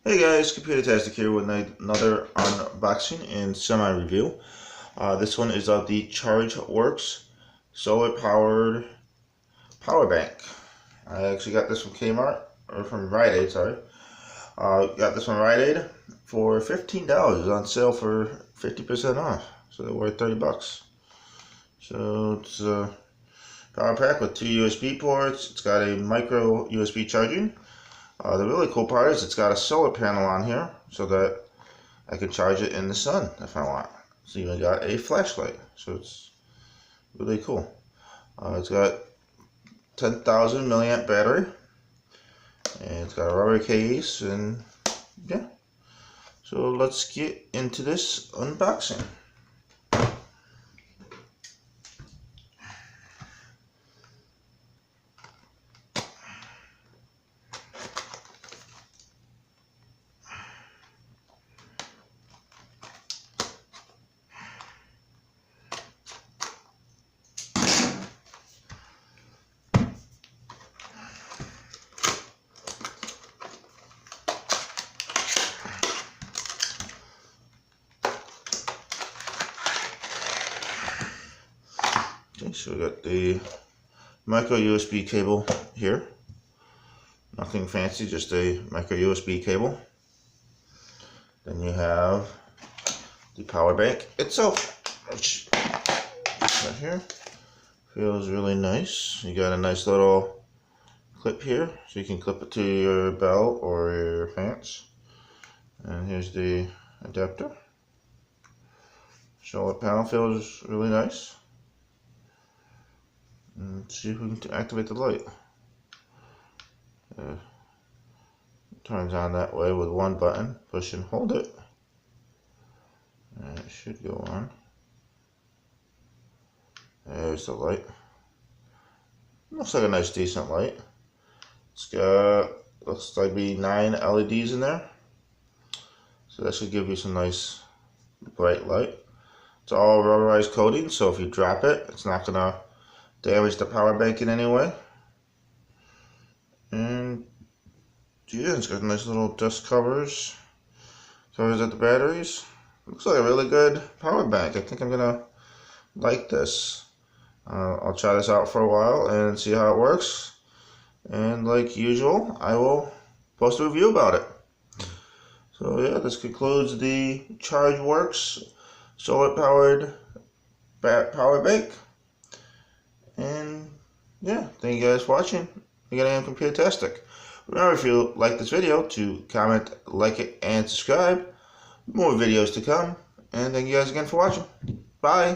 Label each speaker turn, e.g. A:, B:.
A: Hey guys, Computertastic here with another unboxing and semi-review. This one is of the WorX solar-powered power bank. I actually got this from Kmart, or from Rite Aid, sorry. Got this from Rite Aid for $15. It's on sale for 50% off, so they're worth 30 bucks. So it's a power pack with 2 USB ports. It's got a micro USB charging. The really cool part is it's got a solar panel on here so that I can charge it in the sun if I want. So you got a flashlight, so it's really cool. It's got 10,000 milliamp battery, and it's got a rubber case, and yeah. So let's get into this unboxing. Okay, so we got the micro USB cable here. Nothing fancy, just a micro USB cable. Then you have the power bank itself, which right here feels really nice. You got a nice little clip here, so you can clip it to your belt or your pants. And here's the adapter. Solar panel feels really nice. Let's see if we can activate the light. It turns on that way with one button. Push and hold it. And it should go on. There's the light. Looks like a nice decent light. It's got, looks like be 9 LEDs in there. So that should give you some nice bright light. It's all rubberized coating, so if you drop it, it's not gonna damage the power bank in any way. And yeah, it's got nice little dust covers at the batteries. Looks like a really good power bank. I think I'm gonna like this. I'll try this out for a while and see how it works, and like usual I will post a review about it. So yeah, this concludes the WorX solar powered power bank. And yeah, thank you guys for watching. Again, I am Computertastic. Remember, if you like this video, to comment, like it, and subscribe. More videos to come. And thank you guys again for watching. Bye.